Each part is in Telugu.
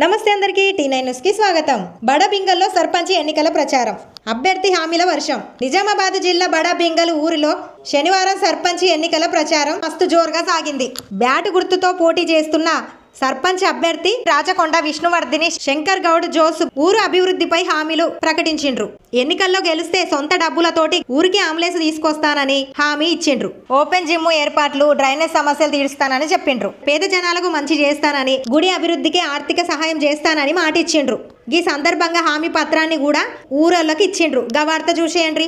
నమస్తే అందరికీ T9 న్యూస్ కి స్వాగతం. బడబింగల్లో సర్పంచ్ ఎన్నికల ప్రచారం. అభ్యర్థి హామీల వర్షం. నిజామాబాద్ జిల్లా బడబింగల్ ఊరిలో శనివారం సర్పంచ్ ఎన్నికల ప్రచారం మస్తు జోరుగా సాగింది. బ్యాట్ గుర్తుతో పోటీ చేస్తున్న సర్పంచ్ అభ్యర్థి రాచకొండ విష్ణువర్ధిని శంకర్ గౌడ్ జోస్ ఊరు అభివృద్ధిపై హామీలు ప్రకటించిండ్రు. ఎన్నికల్లో గెలిస్తే సొంత డబ్బులతోటి ఊరికి అంబులెన్స్ తీసుకొస్తానని హామీ ఇచ్చిండ్రు. ఓపెన్ జిమ్ ఏర్పాట్లు, డ్రైనేజ్ సమస్యలు తీరుస్తానని చెప్పిండ్రు. పేద జనాలకు మంచి చేస్తానని, గుడి అభివృద్ధికి ఆర్థిక సహాయం చేస్తానని మాట ఇచ్చిండ్రు. ఈ సందర్భంగా హామీ పత్రాన్ని కూడా ఊరోళ్ళకి ఇచ్చిండ్రు. గవార్త చూసేయండి.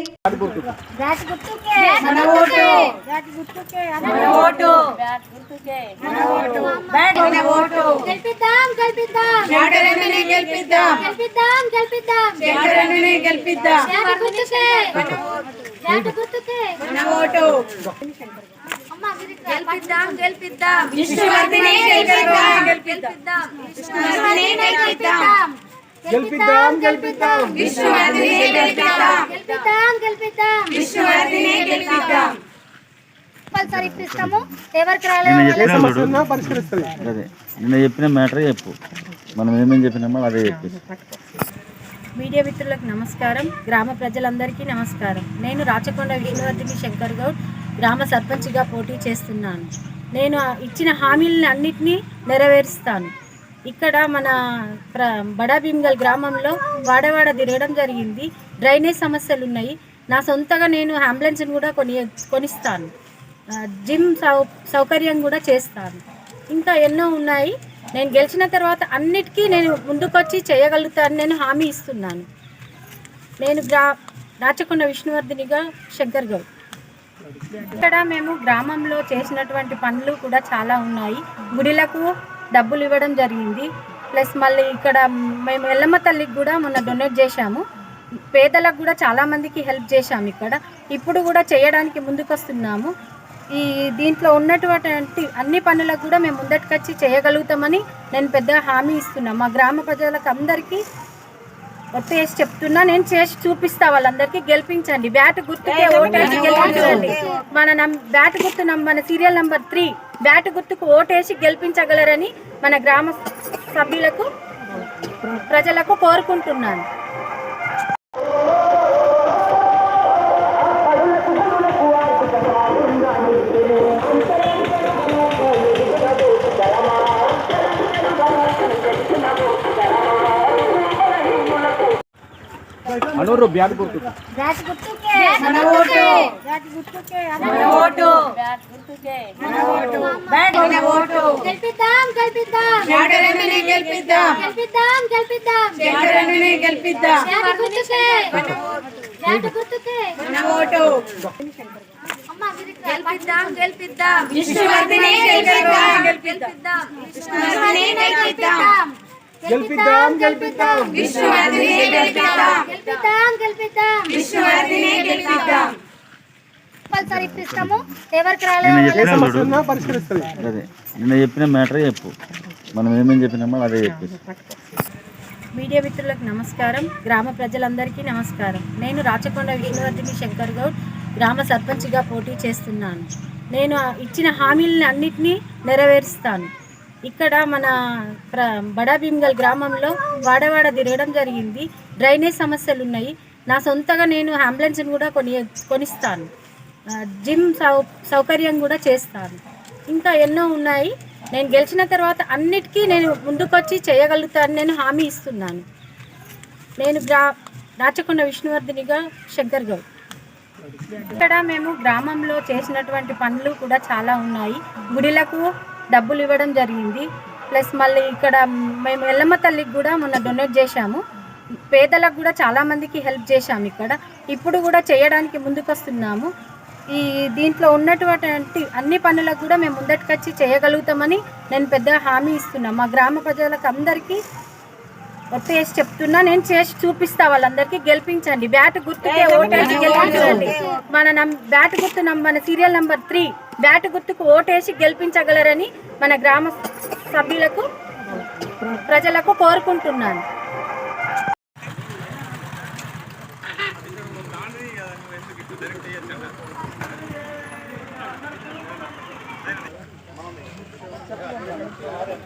గెలిపిద్దాం గెలిపిద్దాం విష్ణువర్ధిని గెలిపిద్దాం గెలిపిద్దాం విష్ణువర్ధిని గెలిపిద్దాం కంపల్సరీ ఇస్తాము. ఎవరికి రాలేదో పరిష్కరిస్తుంది. అదే నిన్న చెప్పిన మ్యాటర్ చెప్పు, మనం ఏమేమి చెప్పినామో అదే చెప్పి. మీడియా మిత్రులకు నమస్కారం, గ్రామ ప్రజలందరికీ నమస్కారం. నేను రాచకొండ విష్ణువర్ధిని శంకర్ గౌడ్ గ్రామ సర్పంచ్గా పోటీ చేస్తున్నాను. నేను ఇచ్చిన హామీలను అన్నిటినీ నెరవేరుస్తాను. ఇక్కడ మన బడబింగల్ గ్రామంలో వాడవాడ తిరగడం జరిగింది. డ్రైనేజ్ సమస్యలు ఉన్నాయి. నా సొంతగా నేను అంబులెన్స్ని కూడా కొనిస్తాను. జిమ్ సౌకర్యం కూడా చేస్తాను. ఇంకా ఎన్నో ఉన్నాయి. నేను గెలిచిన తర్వాత అన్నిటికీ నేను ముందుకొచ్చి చేయగలుగుతాను. నేను హామీ ఇస్తున్నాను. నేను రాచకొండ విష్ణువర్ధినిగా శంకర్ గౌడ్. ఇక్కడ మేము గ్రామంలో చేసినటువంటి పనులు కూడా చాలా ఉన్నాయి. గుడిలకు డబ్బులు ఇవ్వడం జరిగింది. ప్లస్ మళ్ళీ ఇక్కడ మేము ఎల్లమ్మ తల్లికి కూడా మొన్న డొనేట్ చేశాము. పేదలకు కూడా చాలామందికి హెల్ప్ చేశాము. ఇక్కడ ఇప్పుడు కూడా చేయడానికి ముందుకొస్తున్నాము. ఈ దీంట్లో ఉన్నటువంటి అన్ని పనులకు కూడా మేము ముందటికొచ్చి చేయగలుగుతామని నేను పెద్దగా హామీ ఇస్తున్నాను. మా గ్రామ ప్రజలకు అందరికీ ఒత్తి వేసి చెప్తున్నా. నేను చేసి చూపిస్తా. వాళ్ళందరికీ గెలిపించండి. బ్యాట్ గుర్తుకే ఓటేసి గెలిపించండి. మన బ్యాట్ గుర్తు మన సీరియల్ నెంబర్ 3 బ్యాట్ గుర్తుకు ఓటేసి గెలిపించగలరని మన గ్రామ సభ్యులకు ప్రజలకు కోరుకుంటున్నాను. మనోరు బ్యాట్ గుర్తు బ్యాట్ గుర్తుకే మన ఓటు, బ్యాట్ గుర్తుకే మన ఓటు, బ్యాట్ గుర్తుకే మన ఓటు, బ్యాట్ మన ఓటు. గెలిపిద్దాం గెలిపిద్దాం శంకరన్నని గెలిపిద్దాం గెలిపిద్దాం గెలిపిద్దాం శంకరన్నని గెలిపిద్దాం. బ్యాట్ గుర్తుకే మన ఓటు, బ్యాట్ గుర్తుకే మన ఓటు. గెలిపిద్దాం గెలిపిద్దాం విష్ణువర్ధిని గెలిపిద్దాం గెలిపిద్దాం విష్ణువర్ధిని గెలిపిద్దాం గెలిపిద్దాం గెలిపిద్దాం విష్ణువర్ధిని గెలిపిద్దాం గెలిపిద్దాం గెలిపిద్దాం విష్ణువర్ధిని గెలిపిద్దాం కంపల్సరీ ఇస్తాము. ఎవరికి రాలేదో పరిష్కరిస్తుంది. అదే నిన్న చెప్పిన మ్యాటర్ చెప్పు, మనం ఏమేమి చెప్పినామో అదే చెప్పి. మీడియా మిత్రులకు నమస్కారం, గ్రామ ప్రజలందరికీ నమస్కారం. నేను రాచకొండ విష్ణువర్ధిని శంకర్ గౌడ్ గ్రామ సర్పంచ్గా పోటీ చేస్తున్నాను. నేను ఇచ్చిన హామీలను అన్నిటినీ నెరవేరుస్తాను. ఇక్కడ మన బడబింగల్ గ్రామంలో వాడవాడ తిరగడం జరిగింది. డ్రైనేజ్ సమస్యలు ఉన్నాయి. నా సొంతగా నేను అంబులెన్స్ని కూడా కొనిస్తాను. జిమ్ సౌకర్యం కూడా చేస్తాను. ఇంకా ఎన్నో ఉన్నాయి. నేను గెలిచిన తర్వాత అన్నిటికీ నేను ముందుకొచ్చి చేయగలుగుతాను. నేను హామీ ఇస్తున్నాను. నేను రాచకొండ విష్ణువర్ధినిగా శంకర్ గౌడ్. ఇక్కడ మేము గ్రామంలో చేసినటువంటి పనులు కూడా చాలా ఉన్నాయి. గుడిలకు డబ్బులు ఇవ్వడం జరిగింది. ప్లస్ మళ్ళీ ఇక్కడ మేము ఎల్లమ్మ తల్లికి కూడా మొన్న డొనేట్ చేశాము. పేదలకు కూడా చాలామందికి హెల్ప్ చేశాము. ఇక్కడ ఇప్పుడు కూడా చేయడానికి ముందుకొస్తున్నాము. ఈ దీంట్లో ఉన్నటువంటి అన్ని పనులకు కూడా మేము ముందటికొచ్చి చేయగలుగుతామని నేను పెద్దగా హామీ ఇస్తున్నాను. మా గ్రామ ప్రజలకు అందరికీ ఒత్తి వేసి చెప్తున్నా. నేను చేసి చూపిస్తా. వాళ్ళందరికీ గెలిపించండి. బ్యాట్ గుర్తుకే ఓటేసి గెలిపించండి. మన బ్యాట్ గుర్తు మన సీరియల్ నెంబర్ 3 బ్యాట్ గుర్తుకు ఓటేసి గెలిపించగలరని మన గ్రామ సభ్యులకు ప్రజలకు కోరుకుంటున్నాను. చెప్పండి.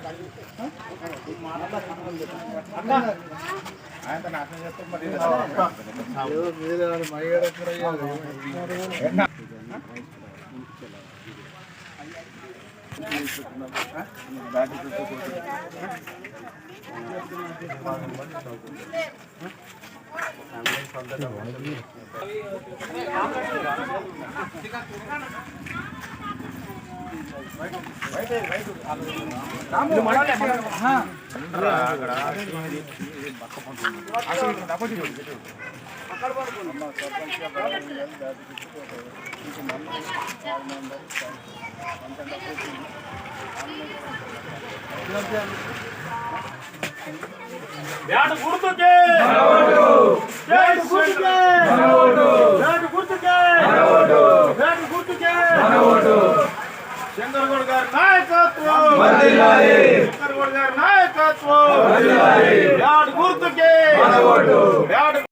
బ్యాట్ గుర్తుకే బ్యాట్ గుర్తుకే బ్యాట్ గుర్తుకే బ్యాట్ గుర్తుకే శంకరగౌడ్ గారి నాయకత్వం శంకరగౌడ్ గారి నాయకత్వం బ్యాట్ గుర్తుకే బ్యాట్